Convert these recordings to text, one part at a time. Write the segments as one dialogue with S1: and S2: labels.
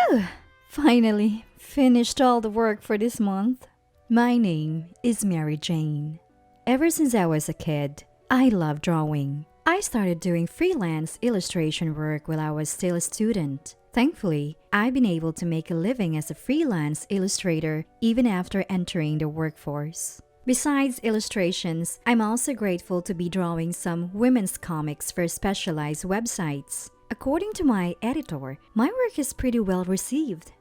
S1: Whew! Finally, finished all the work for this month. My name is Mary Jane. Ever since I was a kid, I love drawing. I started doing freelance illustration work while I was still a student. Thankfully, I've been able to make a living as a freelance illustrator even after entering the workforce. Besides illustrations, I'm also grateful to be drawing some women's comics for specialized websites. According to my editor, my work is pretty well received.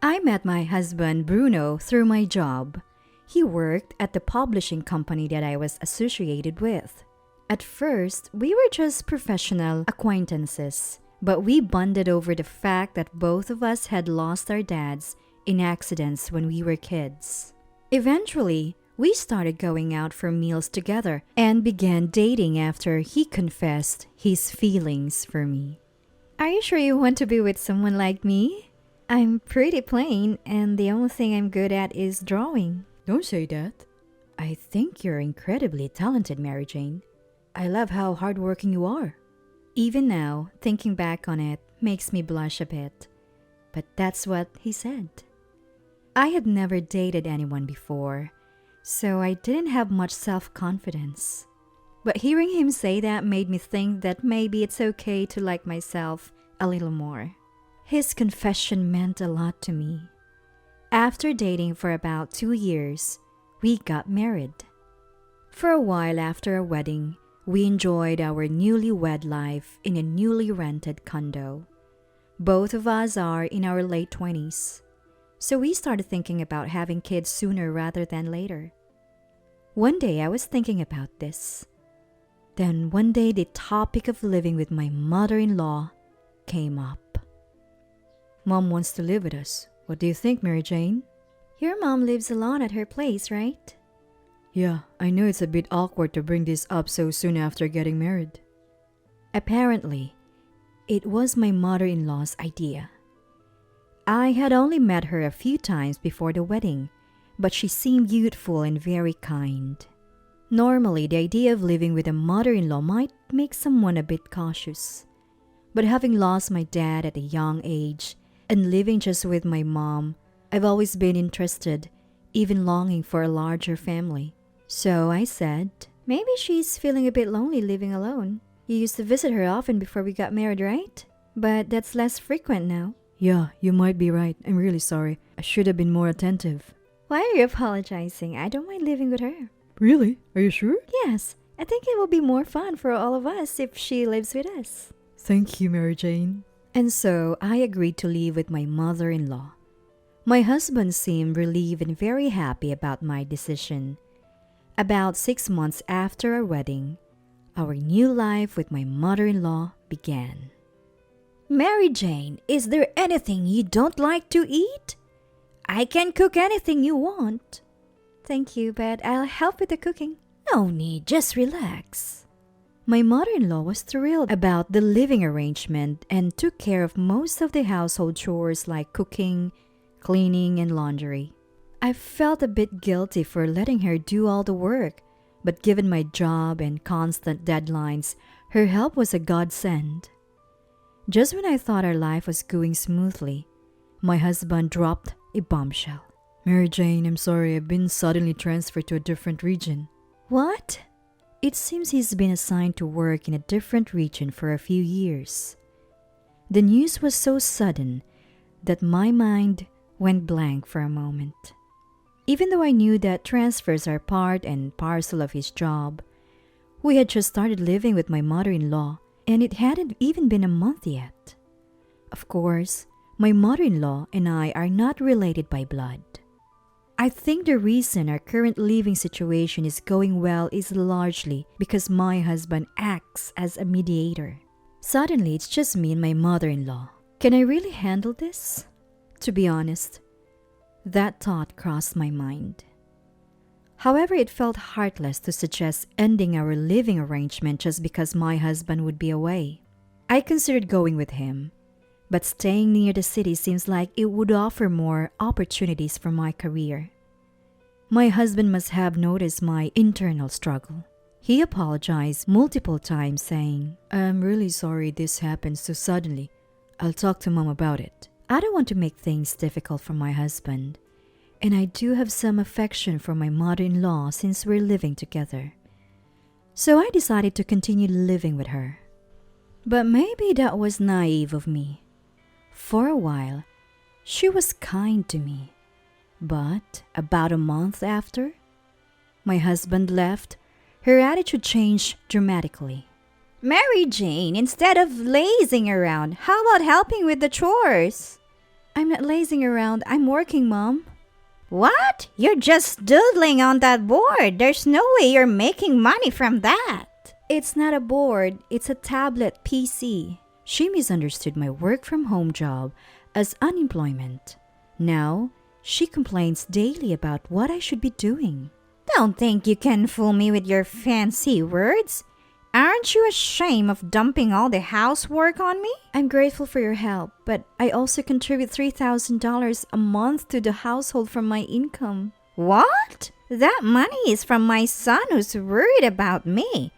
S1: I met my husband Bruno through my job. He worked at the publishing company that I was associated with. At first, we were just professional acquaintances, but we bonded over the fact that both of us had lost our dads in accidents when we were kids. Eventually, we started going out for meals together and began dating after he confessed his feelings for me. Are you sure you want to be with someone like me? I'm pretty plain, and the only thing I'm good at is drawing.
S2: Don't say that.
S1: I think you're incredibly talented, Mary Jane. I love how hardworking you are. Even now, thinking back on it makes me blush a bit. But that's what he said. I had never dated anyone before, so I didn't have much self-confidence. But hearing him say that made me think that maybe it's okay to like myself a little more. His confession meant a lot to me. After dating for about 2 years, we got married. For a while after our wedding, we enjoyed our newlywed life in a newly rented condo. Both of us are in our late 20s, so we started thinking about having kids sooner rather than later. One day I was thinking about this. Then one day the topic of living with my mother-in-law came up.
S2: Mom wants to live with us. What do you think, Mary Jane?
S1: Your mom lives alone at her place, right?
S2: Yeah, I know it's a bit awkward to bring this up so soon after getting married.
S1: Apparently, it was my mother-in-law's idea. I had only met her a few times before the wedding, but she seemed youthful and very kind. Normally, the idea of living with a mother-in-law might make someone a bit cautious. But having lost my dad at a young age and living just with my mom, I've always been interested, even longing for a larger family. So I said, maybe she's feeling a bit lonely living alone. You used to visit her often before we got married, right? But that's less frequent now.
S2: Yeah, you might be right. I'm really sorry. I should have been more attentive.
S1: Why are you apologizing? I don't mind living with her.
S2: Really? Are you sure?
S1: Yes, I think it will be more fun for all of us if she lives with us.
S2: Thank you, Mary Jane.
S1: And so I agreed to live with my mother-in-law. My husband seemed relieved and very happy about my decision. About 6 months after our wedding, our new life with my mother-in-law began. Mary Jane, is there anything you don't like to eat? I can cook anything you want. Thank you, but I'll help with the cooking. No need, just relax. My mother-in-law was thrilled about the living arrangement and took care of most of the household chores like cooking, cleaning, and laundry. I felt a bit guilty for letting her do all the work, but given my job and constant deadlines, her help was a godsend. Just when I thought our life was going smoothly, my husband dropped a bombshell.
S2: Mary Jane, I'm sorry, I've been suddenly transferred to a different region.
S1: What? It seems he's been assigned to work in a different region for a few years. The news was so sudden that my mind went blank for a moment. Even though I knew that transfers are part and parcel of his job, we had just started living with my mother-in-law, and it hadn't even been a month yet. Of course, my mother-in-law and I are not related by blood. I think the reason our current living situation is going well is largely because my husband acts as a mediator. Suddenly, it's just me and my mother-in-law. Can I really handle this? To be honest, that thought crossed my mind. However, it felt heartless to suggest ending our living arrangement just because my husband would be away. I considered going with him, but staying near the city seems like it would offer more opportunities for my career. My husband must have noticed my internal struggle. He apologized multiple times, saying,
S2: I'm really sorry this happened so suddenly. I'll talk to Mom about it.
S1: I don't want to make things difficult for my husband, and I do have some affection for my mother-in-law since we're living together. So I decided to continue living with her. But maybe that was naive of me. For a while, she was kind to me. But about a month after my husband left, her attitude changed dramatically.
S2: Mary Jane, instead of lazing around, how about helping with the chores?
S1: I'm not lazing around. I'm working, Mom.
S2: What? You're just doodling on that board. There's no way you're making money from that.
S1: It's not a board. It's a tablet PC. She misunderstood my work-from-home job as unemployment. Now, she complains daily about what I should be doing.
S2: Don't think you can fool me with your fancy words. Aren't you ashamed of dumping all the housework on me?
S1: I'm grateful for your help, but I also contribute $3,000 a month to the household from my income.
S2: What? That money is from my son who's worried about me.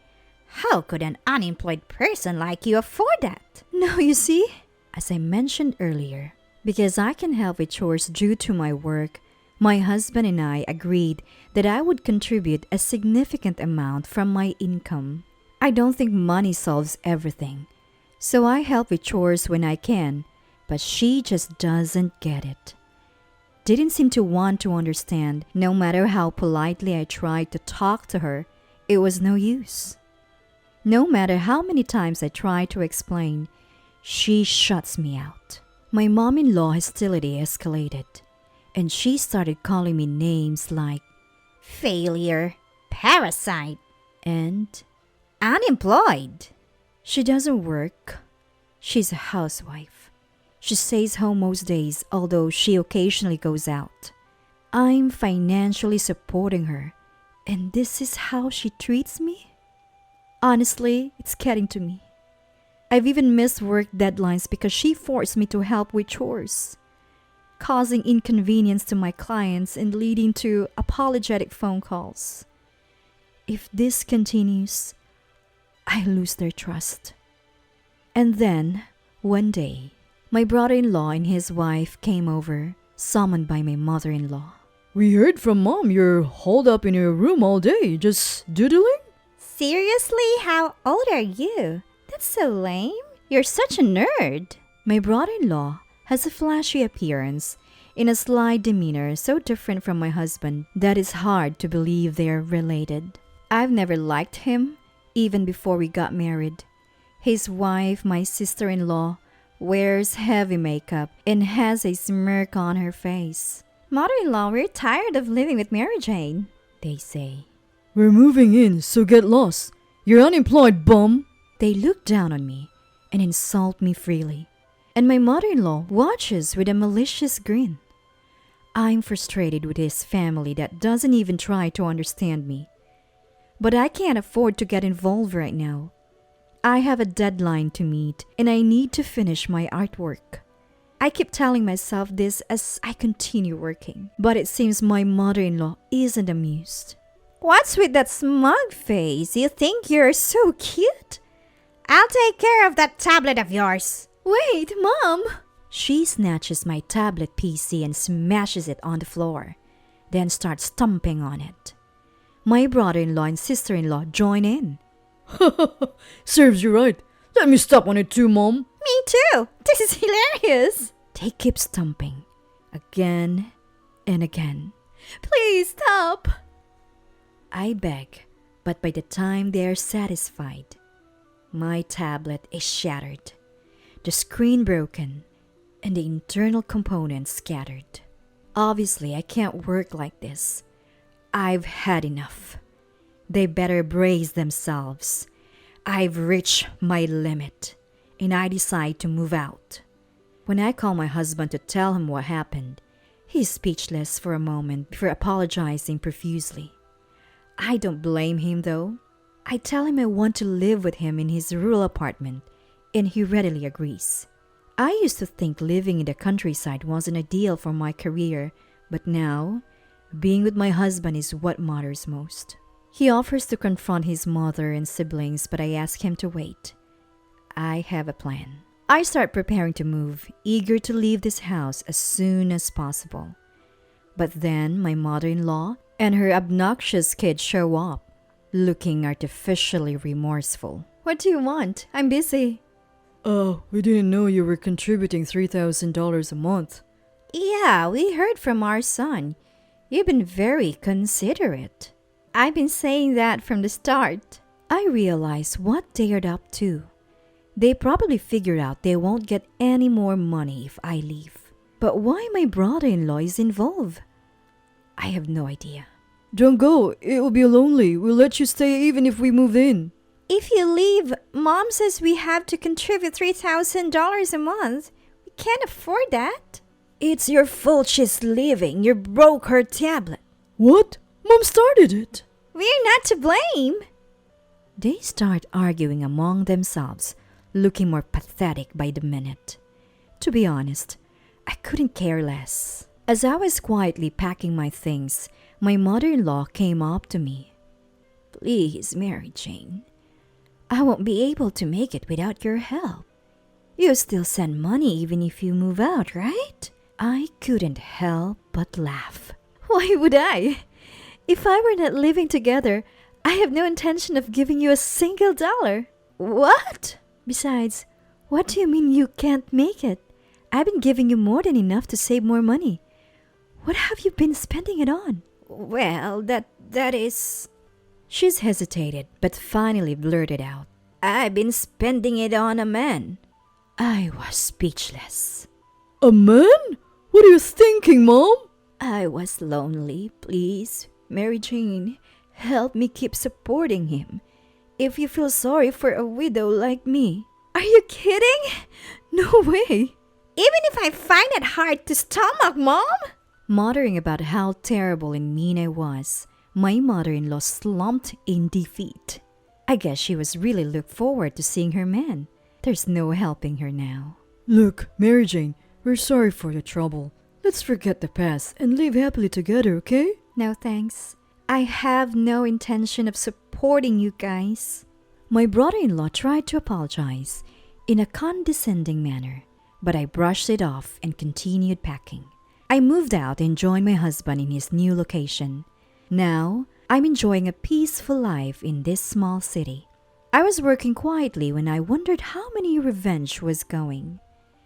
S2: How could an unemployed person like you afford that?
S1: No, you see, as I mentioned earlier, because I can help with chores due to my work, my husband and I agreed that I would contribute a significant amount from my income. I don't think money solves everything, so I help with chores when I can, but she just doesn't get it. Didn't seem to want to understand. No matter how politely I tried to talk to her, it was no use. No matter how many times I tried to explain, she shuts me out. My mom-in-law hostility escalated, and she started calling me names like
S2: failure, parasite,
S1: and
S2: unemployed.
S1: She doesn't work. She's a housewife. She stays home most days, although she occasionally goes out. I'm financially supporting her, and this is how she treats me? Honestly, it's getting to me. I've even missed work deadlines because she forced me to help with chores, causing inconvenience to my clients and leading to apologetic phone calls. If this continues, I lose their trust. And then, one day, my brother-in-law and his wife came over, summoned by my mother-in-law.
S2: We heard from Mom you're holed up in your room all day, just doodling? Seriously? How old are you? That's so lame. You're such a nerd.
S1: My brother-in-law has a flashy appearance in a sly demeanor so different from my husband that it's hard to believe they're related. I've never liked him, even before we got married. His wife, my sister-in-law, wears heavy makeup and has a smirk on her face.
S2: Mother-in-law, we're tired of living with Mary Jane,
S1: they say.
S2: We're moving in, so get lost. You're unemployed, bum.
S1: They look down on me and insult me freely. And my mother-in-law watches with a malicious grin. I'm frustrated with his family that doesn't even try to understand me. But I can't afford to get involved right now. I have a deadline to meet and I need to finish my artwork. I keep telling myself this as I continue working, but it seems my mother-in-law isn't amused.
S2: What's with that smug face? You think you're so cute? I'll take care of that tablet of yours.
S1: Wait, Mom! She snatches my tablet PC and smashes it on the floor, then starts stomping on it. My brother-in-law and sister-in-law join in.
S2: Serves you right. Let me stop on it too, Mom.
S1: Me too. This is hilarious. They keep stomping again and again. Please stop. I beg, but by the time they are satisfied, my tablet is shattered, the screen broken, and the internal components scattered. Obviously, I can't work like this. I've had enough. They better brace themselves. I've reached my limit, and I decide to move out. When I call my husband to tell him what happened, he's speechless for a moment before apologizing profusely. I don't blame him though. I tell him I want to live with him in his rural apartment, and he readily agrees. I used to think living in the countryside wasn't ideal for my career, but now, being with my husband is what matters most. He offers to confront his mother and siblings, but I ask him to wait. I have a plan. I start preparing to move, eager to leave this house as soon as possible. But then my mother-in-law and her obnoxious kid show up, looking artificially remorseful. What do you want? I'm busy.
S2: We didn't know you were contributing $3,000 a month.
S1: Yeah, we heard from our son. You've been very considerate. I've been saying that from the start. I realize what they're up to. They probably figured out they won't get any more money if I leave. But why my brother-in-law is involved? I have no idea.
S2: Don't go. It will be lonely. We'll let you stay even if we move in.
S1: If you leave, Mom says we have to contribute $3,000 a month. We can't afford that. It's your fault she's leaving. You broke her tablet.
S2: What? Mom started it.
S1: We're not to blame. They start arguing among themselves, looking more pathetic by the minute. To be honest, I couldn't care less. As I was quietly packing my things, my mother-in-law came up to me. Please, Mary Jane, I won't be able to make it without your help. You still send money even if you move out, right? I couldn't help but laugh. Why would I? If I were not living together, I have no intention of giving you a single dollar. What? Besides, what do you mean you can't make it? I've been giving you more than enough to save more money. What have you been spending it on? Well, that is... She's hesitated, but finally blurted out. I've been spending it on a man. I was speechless.
S2: A man? What are you thinking, Mom?
S1: I was lonely. Please, Mary Jane, help me keep supporting him. If you feel sorry for a widow like me. Are you kidding? No way. Even if I find it hard to stomach, Mom? Muttering about how terrible and mean I was, my mother-in-law slumped in defeat. I guess she was really looking forward to seeing her man. There's no helping her now.
S2: Look, Mary Jane, we're sorry for the trouble. Let's forget the past and live happily together, okay?
S1: No thanks. I have no intention of supporting you guys. My brother-in-law tried to apologize in a condescending manner, but I brushed it off and continued packing. I moved out and joined my husband in his new location. Now, I'm enjoying a peaceful life in this small city. I was working quietly when I wondered how many revenge was going.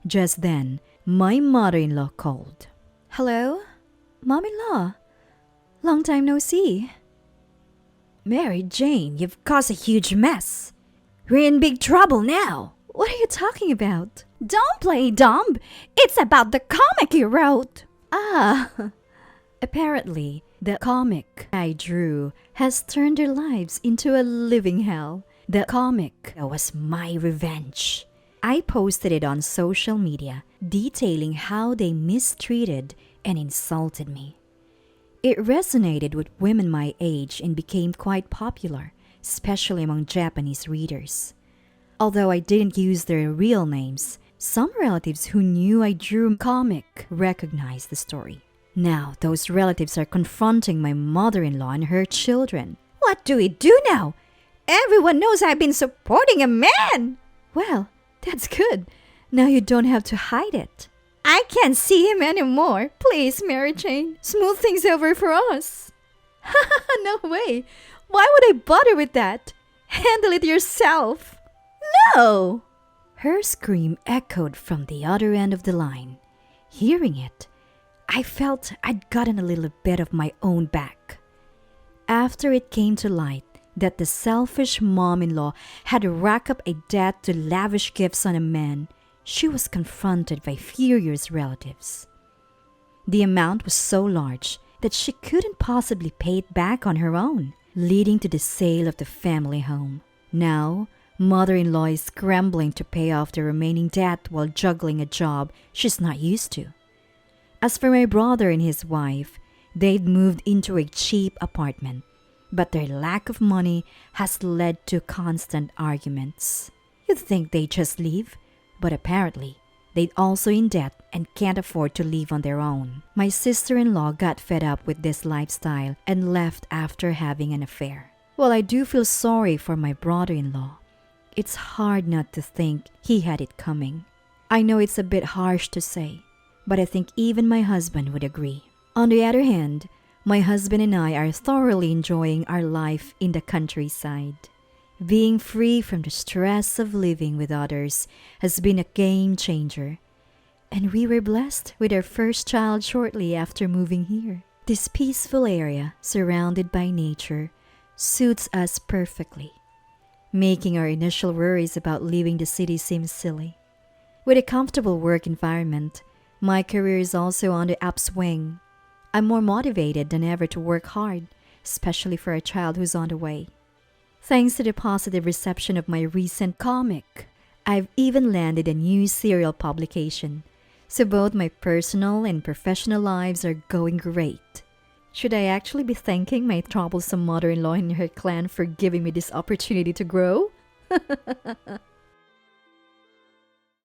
S1: Just then, my mother-in-law called. Hello? Mom-in-law? Long time no see. Mary Jane, you've caused a huge mess. We're in big trouble now. What are you talking about? Don't play dumb. It's about the comic you wrote. Apparently, the comic I drew has turned their lives into a living hell. The comic was my revenge. I posted it on social media, detailing how they mistreated and insulted me. It resonated with women my age and became quite popular, especially among Japanese readers. Although I didn't use their real names, some relatives who knew I drew a comic recognized the story. Now, those relatives are confronting my mother-in-law and her children. What do we do now? Everyone knows I've been supporting a man! Well, that's good. Now you don't have to hide it. I can't see him anymore. Please, Mary Jane, smooth things over for us. No way. Why would I bother with that? Handle it yourself. No! Her scream echoed from the other end of the line. Hearing it, I felt I'd gotten a little bit of my own back. After it came to light that the selfish mom-in-law had racked up a debt to lavish gifts on a man, she was confronted by furious relatives. The amount was so large that she couldn't possibly pay it back on her own, leading to the sale of the family home. Now, mother-in-law is scrambling to pay off the remaining debt while juggling a job she's not used to. As for my brother and his wife, they'd moved into a cheap apartment, but their lack of money has led to constant arguments. You'd think they'd just leave, but apparently, they'd also in debt and can't afford to live on their own. My sister-in-law got fed up with this lifestyle and left after having an affair. Well, I do feel sorry for my brother-in-law. It's hard not to think he had it coming. I know it's a bit harsh to say, but I think even my husband would agree. On the other hand, my husband and I are thoroughly enjoying our life in the countryside. Being free from the stress of living with others has been a game changer. And we were blessed with our first child shortly after moving here. This peaceful area, surrounded by nature, suits us perfectly, making our initial worries about leaving the city seem silly. With a comfortable work environment, my career is also on the upswing. I'm more motivated than ever to work hard, especially for a child who's on the way. Thanks to the positive reception of my recent comic, I've even landed a new serial publication. So both my personal and professional lives are going great. Should I actually be thanking my troublesome mother-in-law and her clan for giving me this opportunity to grow?